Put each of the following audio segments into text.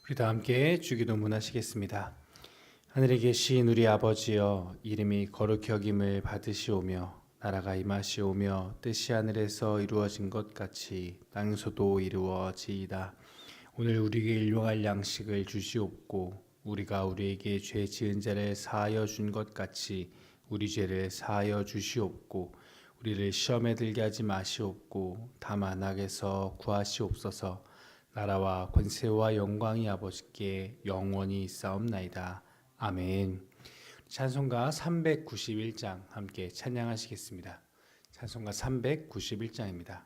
우리 다 함께 주기도문 하시겠습니다. 하늘에 계신 우리 아버지여, 이름이 거룩히 여김을 받으시오며 나라가 임하시오며 뜻이 하늘에서 이루어진 것 같이 땅에서도 이루어지이다. 오늘 우리에게 일용할 양식을 주시옵고 우리가 우리에게 죄 지은 자를 사하여 준 것 같이 우리 죄를 사하여 주시옵고 우리를 시험에 들게 하지 마시옵고 다만 악에서 구하시옵소서. 나라와 권세와 영광이 아버지께 영원히 있사옵나이다. 아멘. 찬송가 391장 함께 찬양하시겠습니다. 찬송가 391장입니다.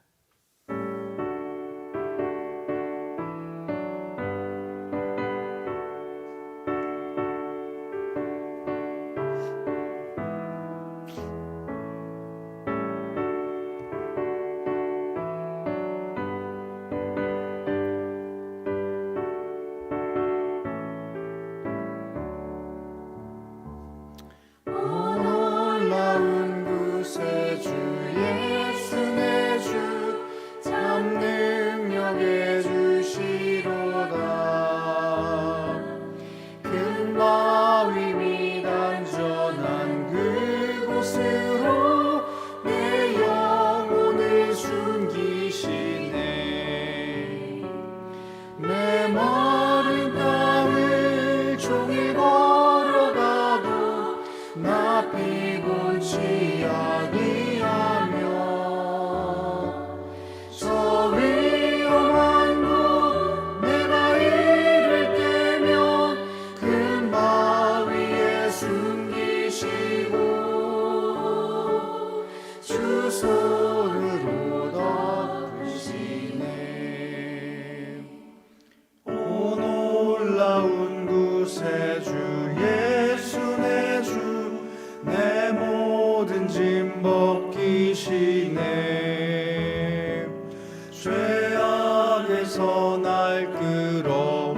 죄악에서 날 끌어올리시며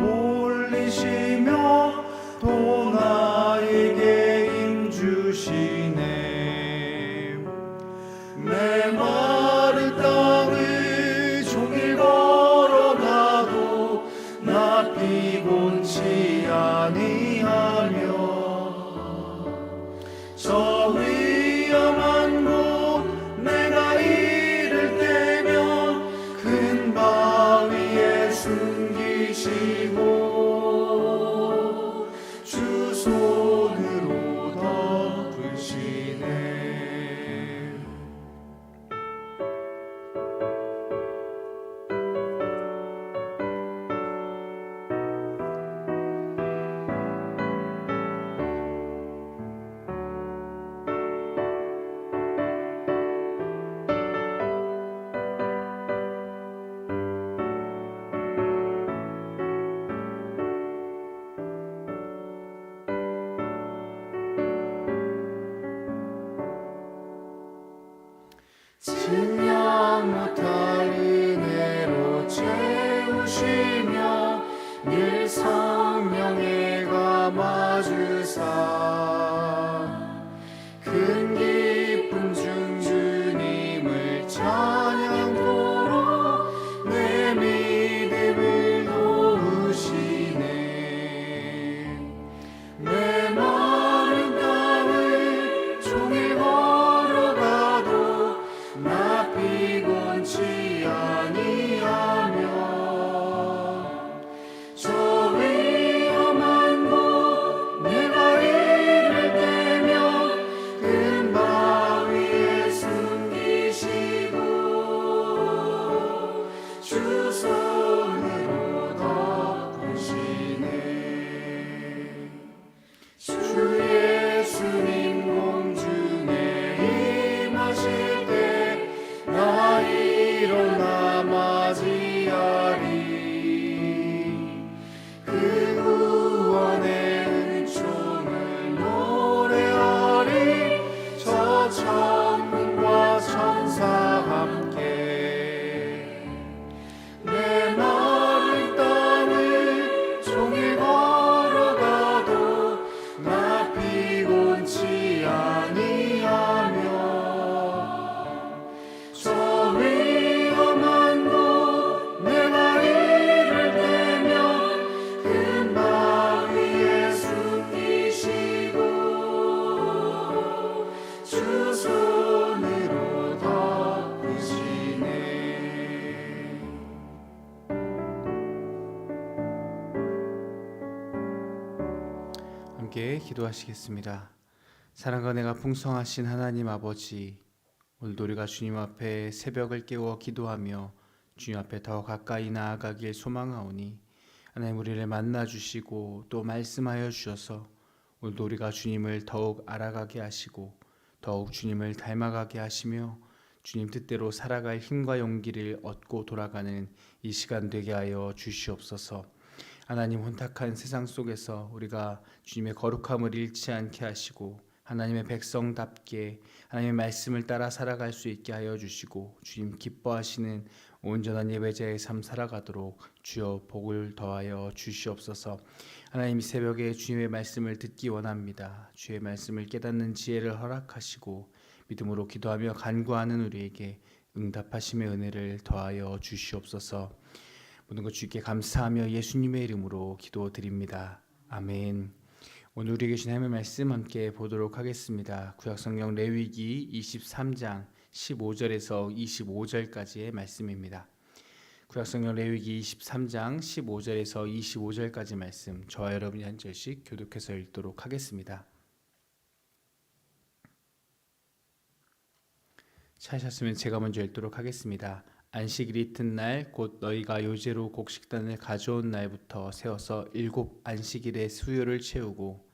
또 나에게 힘 주시네. 메마른 땅을 종일 걸어가도 나 피곤치 아니하며 저 위험한 곳 내가 이를 때면 큰 바위에 숨기시고 주 손으로 덮으시네. 증량 못할 은혜로 채우시며 늘 성령에 감아주사 큰 기쁨 중 주님을 찬양토록 내 믿음을 도우시네. 메마른 땅을 종일 걸어가도 나 피곤치 아니하며 저 위험한 곳 내가 이를 때면 큰 바위에 숨기시고 주 손으로 덮으시네. 주 예수님 공중에 임하실 때 나 일어나 맞이하리. 그 구원의 은총을 노래하리. 저 천군과 천사 함께 메마른 땅을 종일 걸어가도 나 함께 기도하시겠습니다. 사랑과 은혜가 풍성하신 하나님 아버지, 오늘도 우리가 주님 앞에 새벽을 깨워 기도하며 주님 앞에 더 가까이 나아가길 소망하오니 하나님 우리를 만나주시고 또 말씀하여 주셔서 오늘도 우리가 주님을 더욱 알아가게 하시고 더욱 주님을 닮아가게 하시며 주님 뜻대로 살아갈 힘과 용기를 얻고 돌아가는 이 시간 되게 하여 주시옵소서. 하나님 혼탁한 세상 속에서 우리가 주님의 거룩함을 잃지 않게 하시고 하나님의 백성답게 하나님의 말씀을 따라 살아갈 수 있게 하여 주시고 주님 기뻐하시는 온전한 예배자의 삶 살아가도록 주여 복을 더하여 주시옵소서. 하나님 이 새벽에 주님의 말씀을 듣기 원합니다. 주의 말씀을 깨닫는 지혜를 허락하시고 믿음으로 기도하며 간구하는 우리에게 응답하심의 은혜를 더하여 주시옵소서. 모든 것 주께 감사하며 예수님의 이름으로 기도드립니다. 아멘. 오늘 우리에게 주신 하나님의 말씀 함께 보도록 하겠습니다. 구약성경 레위기 23장 15절에서 25절까지의 말씀입니다. 구약성경 레위기 23장 15절에서 25절까지 말씀, 저와 여러분이 한 절씩 교독해서 읽도록 하겠습니다. 찾으셨으면 제가 먼저 읽도록 하겠습니다. 안식일 이튿날 곧 너희가 요제로 곡식단을 가져온 날부터 세워서 7 안식일의 수요를 채우고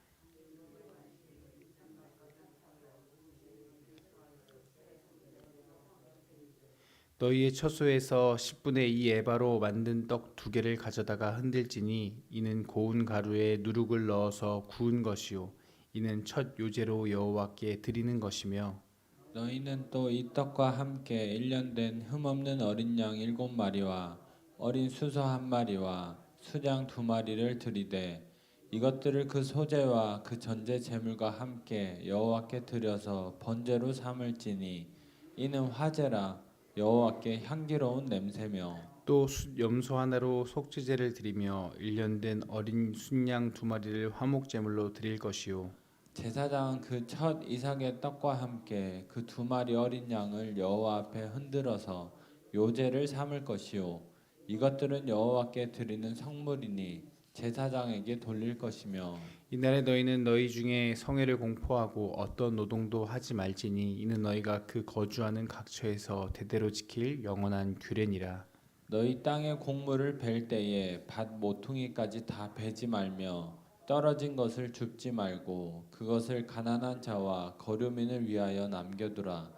너희의 처소에서 10분의 2 에바로 만든 떡 2개를 가져다가 흔들지니 이는 고운 가루에 누룩을 넣어서 구운 것이요 이는 첫 요제로 여호와께 드리는 것이며 너희는 또 이 떡과 함께 1년 된 흠없는 어린 양 7마리와 어린 수소 1마리와 수장 2마리를 드리되 이것들을 그 소제와 그 전제 제물과 함께 여호와께 드려서 번제로 삼을지니 이는 화제라 여호와께 향기로운 냄새며 또 염소 하나로 속죄제를 드리며 1년 된 어린 순양 2마리를 화목제물로 드릴 것이요 제사장은 그 첫 이삭의 떡과 함께 그 2마리 어린 양을 여호와 앞에 흔들어서 요제를 삼을 것이요 이것들은 여호와께 드리는 성물이니 제사장에게 돌릴 것이며 이날에 너희는 너희 중에 성회를 공포하고 어떤 노동도 하지 말지니 이는 너희가 그 거주하는 각처에서 대대로 지킬 영원한 규례니라. 너희 땅의 곡물을 벨 때에 밭 모퉁이까지 다 베지 말며 떨어진 것을 줍지 말고 그것을 가난한 자와 거류민을 위하여 남겨두라.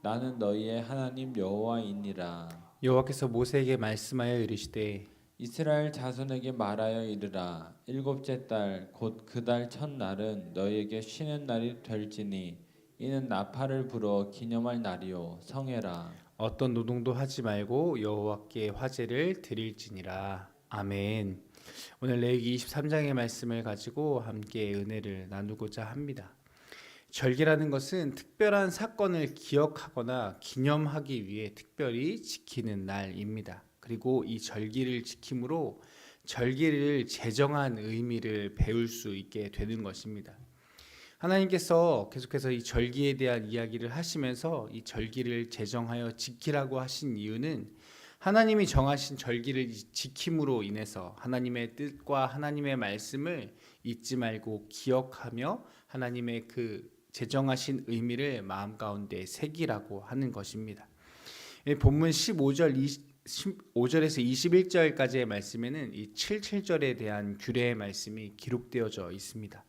나는 너희의 하나님 여호와이니라. 여호와께서 모세에게 말씀하여 이르시되 이스라엘 자손에게 말하여 이르라. 7째 달 곧 그 달 첫날은 너희에게 쉬는 날이 될지니 이는 나팔을 불어 기념할 날이요 성회라. 어떤 노동도 하지 말고 여호와께 화제를 드릴지니라. 아멘. 오늘 레위기 23장의 말씀을 가지고 함께 은혜를 나누고자 합니다. 절기라는 것은 특별한 사건을 기억하거나 기념하기 위해 특별히 지키는 날입니다. 그리고 이 절기를 지킴으로 절기를 제정한 의미를 배울 수 있게 되는 것입니다. 하나님께서 계속해서 이 절기에 대한 이야기를 하시면서 이 절기를 제정하여 지키라고 하신 이유는 하나님이 정하신 절기를 지킴으로 인해서 하나님의 뜻과 하나님의 말씀을 잊지 말고 기억하며 하나님의 그 제정하신 의미를 마음 가운데 새기라고 하는 것입니다. 본문 15절에서 21절까지의 말씀에는 이 77절에 대한 규례의 말씀이 기록되어져 있습니다.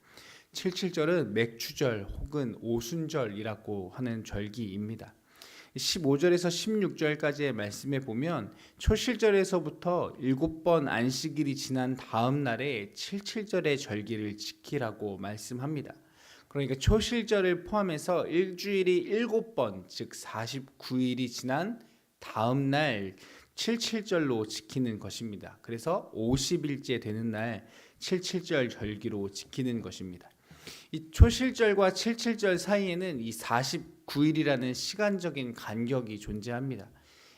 77절은 맥추절 혹은 오순절이라고 하는 절기입니다. 15절에서 16절까지의 말씀에 보면 초실절에서부터 7번 안식일이 지난 다음 날에 77절의 절기를 지키라고 말씀합니다. 그러니까 초실절을 포함해서 일주일이 7번, 즉 49일이 지난 다음 날 77절로 지키는 것입니다. 그래서 50일째 되는 날 77절 절기로 지키는 것입니다. 이 초실절과 77절 사이에는 이 49일이라는 시간적인 간격이 존재합니다.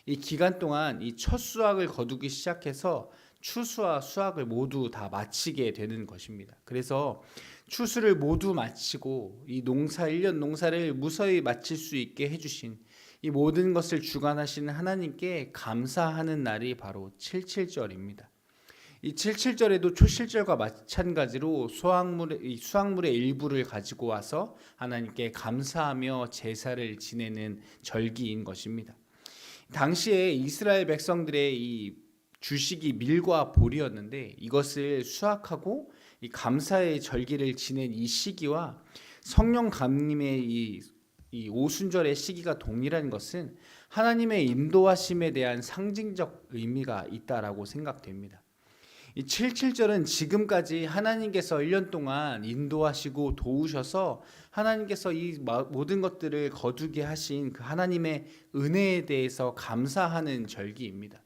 이 기간 동안 이 첫 수확을 거두기 시작해서 추수와 수확을 모두 다 마치게 되는 것입니다. 그래서 추수를 모두 마치고 이 농사 1년 농사를 무사히 마칠 수 있게 해주신 이 모든 것을 주관하시는 하나님께 감사하는 날이 바로 77절입니다. 이 77절에도 초실절과 마찬가지로 수확물의 일부를 가지고 와서 하나님께 감사하며 제사를 지내는 절기인 것입니다. 당시에 이스라엘 백성들의 이 주식이 밀과 보리였는데 이것을 수확하고 이 감사의 절기를 지낸 이 시기와 성령 강림의 이 오순절의 시기가 동일한 것은 하나님의 인도하심에 대한 상징적 의미가 있다라고 생각됩니다. 이 77절은 지금까지 하나님께서 1년 동안 인도하시고 도우셔서 하나님께서 이 모든 것들을 거두게 하신 그 하나님의 은혜에 대해서 감사하는 절기입니다.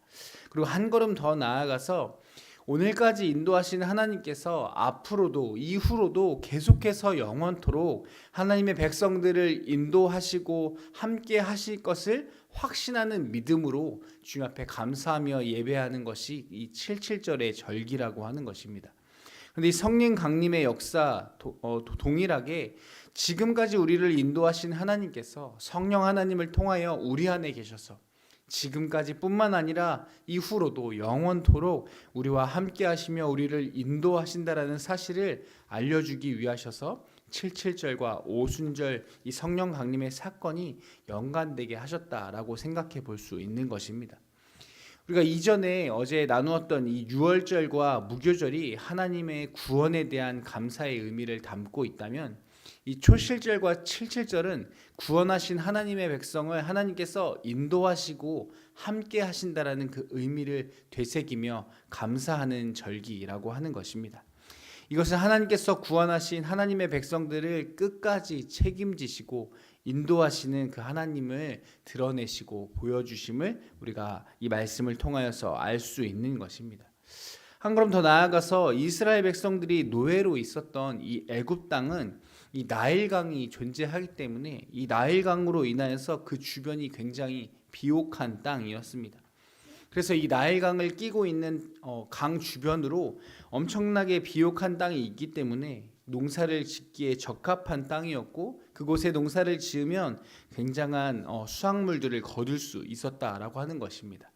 그리고 한 걸음 더 나아가서 오늘까지 인도하신 하나님께서 앞으로도 이후로도 계속해서 영원토록 하나님의 백성들을 인도하시고 함께 하실 것을 확신하는 믿음으로 주님 앞에 감사하며 예배하는 것이 이 77절의 절기라고 하는 것입니다. 그런데 이 성령 강림의 역사 동일하게 지금까지 우리를 인도하신 하나님께서 성령 하나님을 통하여 우리 안에 계셔서 지금까지 뿐만 아니라 이후로도 영원토록 우리와 함께 하시며 우리를 인도하신다라는 사실을 알려주기 위하셔서 77절과 오순절 이 성령 강림의 사건이 연관되게 하셨다라고 생각해 볼 수 있는 것입니다. 우리가 이전에 어제 나누었던 이 유월절과 무교절이 하나님의 구원에 대한 감사의 의미를 담고 있다면 이 초실절과 77절은 구원하신 하나님의 백성을 하나님께서 인도하시고 함께 하신다라는 그 의미를 되새기며 감사하는 절기라고 하는 것입니다. 이것은 하나님께서 구원하신 하나님의 백성들을 끝까지 책임지시고 인도하시는 그 하나님을 드러내시고 보여주심을 우리가 이 말씀을 통하여서 알 수 있는 것입니다. 한 걸음 더 나아가서 이스라엘 백성들이 노예로 있었던 이 애굽 땅은 이 나일강이 존재하기 때문에 이 나일강으로 인하여서 그 주변이 굉장히 비옥한 땅이었습니다. 그래서 이 나일강을 끼고 있는 강 주변으로 엄청나게 비옥한 땅이 있기 때문에 농사를 짓기에 적합한 땅이었고 그곳에 농사를 지으면 굉장한 수확물들을 거둘 수 있었다라고 하는 것입니다.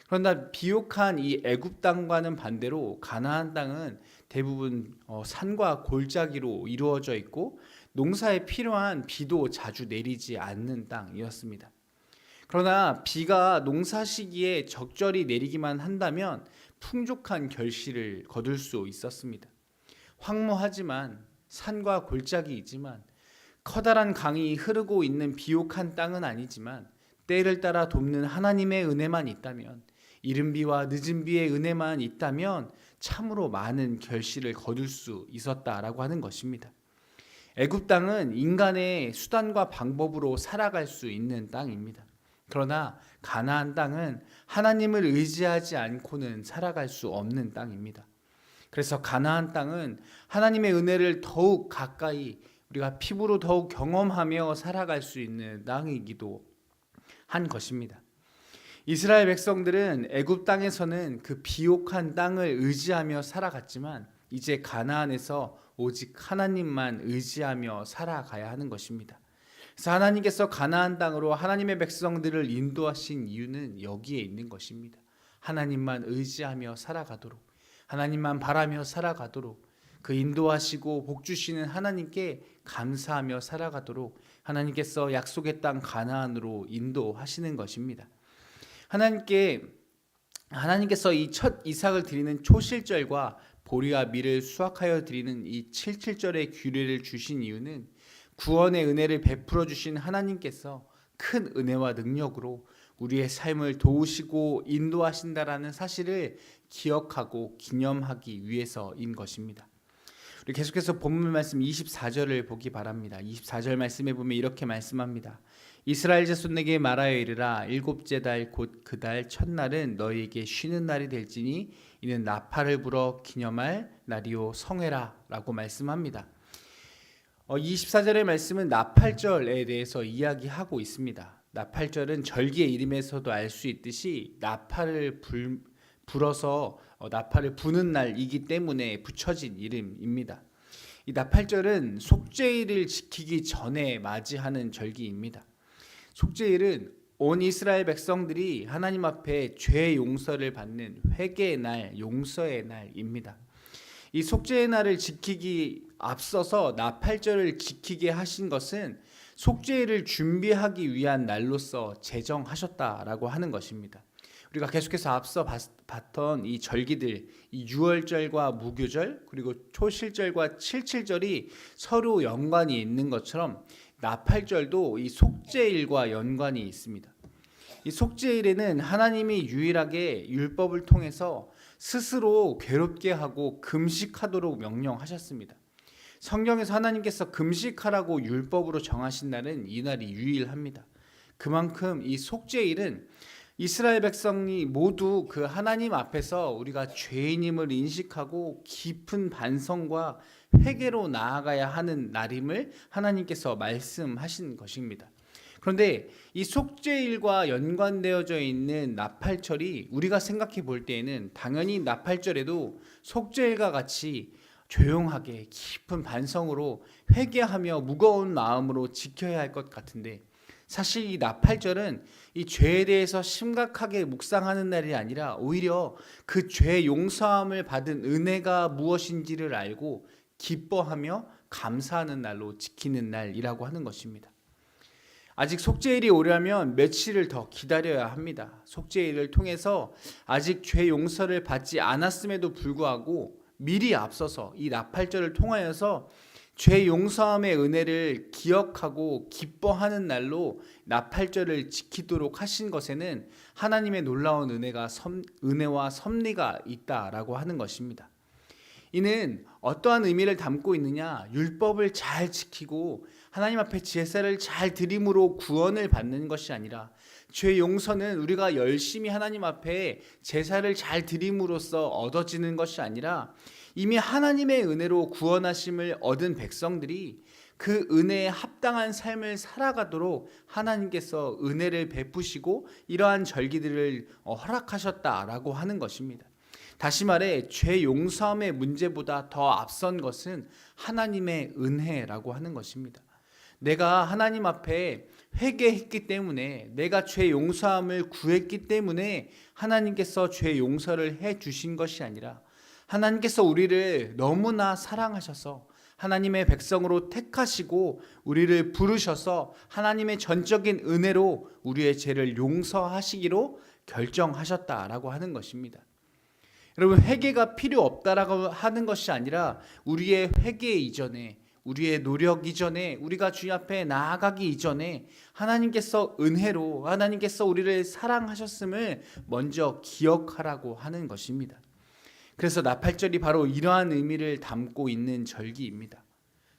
그러나 비옥한 이 애굽 땅과는 반대로 가나안 땅은 대부분 산과 골짜기로 이루어져 있고 농사에 필요한 비도 자주 내리지 않는 땅이었습니다. 그러나 비가 농사 시기에 적절히 내리기만 한다면 풍족한 결실을 거둘 수 있었습니다. 황무하지만 산과 골짜기이지만 커다란 강이 흐르고 있는 비옥한 땅은 아니지만 때를 따라 돕는 하나님의 은혜만 있다면 이른 비와 늦은 비의 은혜만 있다면 참으로 많은 결실을 거둘 수 있었다라고 하는 것입니다. 애굽 땅은 인간의 수단과 방법으로 살아갈 수 있는 땅입니다. 그러나 가나안 땅은 하나님을 의지하지 않고는 살아갈 수 없는 땅입니다. 그래서 가나안 땅은 하나님의 은혜를 더욱 가까이 우리가 피부로 더욱 경험하며 살아갈 수 있는 땅이기도 한 것입니다. 이스라엘 백성들은 애굽 땅에서는 그 비옥한 땅을 의지하며 살아갔지만 이제 가나안에서 오직 하나님만 의지하며 살아가야 하는 것입니다. 그래서 하나님께서 가나안 땅으로 하나님의 백성들을 인도하신 이유는 여기에 있는 것입니다. 하나님만 의지하며 살아가도록, 하나님만 바라며 살아가도록, 그 인도하시고 복 주시는 하나님께 감사하며 살아가도록 하나님께서 약속의 땅 가나안으로 인도하시는 것입니다. 하나님께서 이 첫 이삭을 드리는 초실절과 보리와 밀을 수확하여 드리는 이 77절의 규례를 주신 이유는 구원의 은혜를 베풀어 주신 하나님께서 큰 은혜와 능력으로 우리의 삶을 도우시고 인도하신다라는 사실을 기억하고 기념하기 위해서인 것입니다. 우리 계속해서 본문 말씀 24절을 보기 바랍니다. 24절 말씀에 보면 이렇게 말씀합니다. 이스라엘 자손에게 말하여 이르라. 일곱째 달 곧 그 달 첫날은 너희에게 쉬는 날이 될지니 이는 나팔을 불어 기념할 날이요 성회라 라고 말씀합니다. 24절의 말씀은 나팔절에 대해서 이야기하고 있습니다. 나팔절은 절기의 이름에서도 알 수 있듯이 나팔을 불어서 나팔을 부는 날이기 때문에 붙여진 이름입니다. 이 나팔절은 속죄일을 지키기 전에 맞이하는 절기입니다. 속죄일은 온 이스라엘 백성들이 하나님 앞에 죄 용서를 받는 회개의 날, 용서의 날입니다. 이 속죄의 날을 지키기 앞서서 나팔절을 지키게 하신 것은 속죄를 준비하기 위한 날로서 제정하셨다라고 하는 것입니다. 우리가 계속해서 앞서 봤던 이 절기들, 이 유월절과 무교절 그리고 초실절과 칠칠절이 서로 연관이 있는 것처럼 나팔절도 이 속죄일과 연관이 있습니다. 이 속죄일에는 하나님이 유일하게 율법을 통해서 스스로 괴롭게 하고 금식하도록 명령하셨습니다. 성경에서 하나님께서 금식하라고 율법으로 정하신 날은 이 날이 유일합니다. 그만큼 이 속죄일은 이스라엘 백성이 모두 그 하나님 앞에서 우리가 죄인임을 인식하고 깊은 반성과 회개로 나아가야 하는 날임을 하나님께서 말씀하신 것입니다. 그런데 이 속죄일과 연관되어져 있는 나팔절이 우리가 생각해 볼 때에는 당연히 나팔절에도 속죄일과 같이 조용하게 깊은 반성으로 회개하며 무거운 마음으로 지켜야 할 것 같은데, 사실 이 나팔절은 이 죄에 대해서 심각하게 묵상하는 날이 아니라 오히려 그 죄 용서함을 받은 은혜가 무엇인지를 알고 기뻐하며 감사하는 날로 지키는 날이라고 하는 것입니다. 아직 속죄일이 오려면 며칠을 더 기다려야 합니다. 속죄일을 통해서 아직 죄 용서를 받지 않았음에도 불구하고 미리 앞서서 이 나팔절을 통하여서 죄 용서함의 은혜를 기억하고 기뻐하는 날로 나팔절을 지키도록 하신 것에는 하나님의 놀라운 은혜와 섭리가 있다라고 하는 것입니다. 이는 어떠한 의미를 담고 있느냐? 율법을 잘 지키고 하나님 앞에 제사를 잘 드림으로 구원을 받는 것이 아니라, 죄 용서는 우리가 열심히 하나님 앞에 제사를 잘 드림으로써 얻어지는 것이 아니라 이미 하나님의 은혜로 구원하심을 얻은 백성들이 그 은혜에 합당한 삶을 살아가도록 하나님께서 은혜를 베푸시고 이러한 절기들을 허락하셨다라고 하는 것입니다. 다시 말해 죄 용서함의 문제보다 더 앞선 것은 하나님의 은혜라고 하는 것입니다. 내가 하나님 앞에 회개했기 때문에, 내가 죄 용서함을 구했기 때문에 하나님께서 죄 용서를 해 주신 것이 아니라, 하나님께서 우리를 너무나 사랑하셔서 하나님의 백성으로 택하시고 우리를 부르셔서 하나님의 전적인 은혜로 우리의 죄를 용서하시기로 결정하셨다라고 하는 것입니다. 여러분, 회개가 필요 없다라고 하는 것이 아니라 우리의 회개 이전에, 우리의 노력 이전에, 우리가 주님 앞에 나아가기 이전에 하나님께서 은혜로, 하나님께서 우리를 사랑하셨음을 먼저 기억하라고 하는 것입니다. 그래서 나팔절이 바로 이러한 의미를 담고 있는 절기입니다.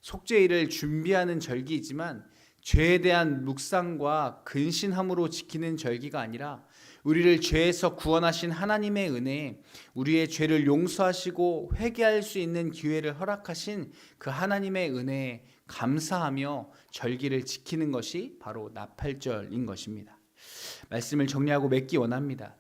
속죄일을 준비하는 절기이지만 죄에 대한 묵상과 근신함으로 지키는 절기가 아니라 우리를 죄에서 구원하신 하나님의 은혜에 우리의 죄를 용서하시고 회개할 수 있는 기회를 허락하신 그 하나님의 은혜에 감사하며 절기를 지키는 것이 바로 나팔절인 것입니다. 말씀을 정리하고 맺기 원합니다.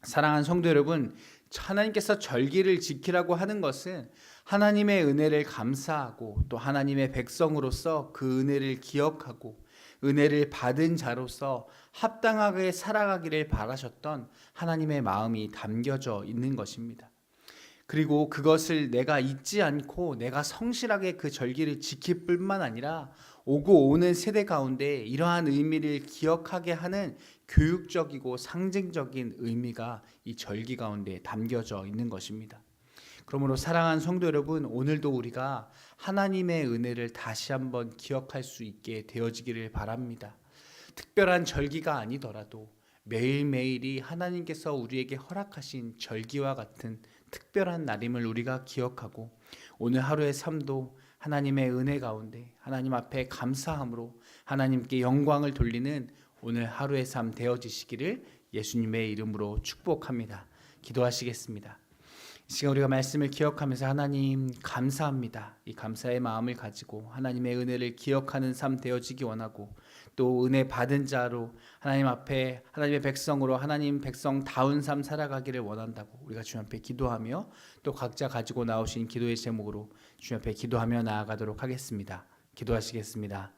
사랑하는 성도 여러분, 하나님께서 절기를 지키라고 하는 것은 하나님의 은혜를 감사하고 또 하나님의 백성으로서 그 은혜를 기억하고 은혜를 받은 자로서 합당하게 살아가기를 바라셨던 하나님의 마음이 담겨져 있는 것입니다. 그리고 그것을 내가 잊지 않고 내가 성실하게 그 절기를 지킬 뿐만 아니라 오고 오는 세대 가운데 이러한 의미를 기억하게 하는 교육적이고 상징적인 의미가 이 절기 가운데 담겨져 있는 것입니다. 그러므로 사랑하는 성도 여러분, 오늘도 우리가 하나님의 은혜를 다시 한번 기억할 수 있게 되어지기를 바랍니다. 특별한 절기가 아니더라도 매일매일이 하나님께서 우리에게 허락하신 절기와 같은 특별한 날임을 우리가 기억하고 오늘 하루의 삶도 하나님의 은혜 가운데 하나님 앞에 감사함으로 하나님께 영광을 돌리는 오늘 하루의 삶 되어지시기를 예수님의 이름으로 축복합니다. 기도하시겠습니다. 이 시간 우리가 말씀을 기억하면서 하나님 감사합니다. 이 감사의 마음을 가지고 하나님의 은혜를 기억하는 삶 되어지기 원하고 또 은혜 받은 자로 하나님 앞에 하나님의 백성으로 하나님 백성다운 삶 살아가기를 원한다고 우리가 주님 앞에 기도하며 또 각자 가지고 나오신 기도의 제목으로 주님 앞에 기도하며 나아가도록 하겠습니다. 기도하시겠습니다.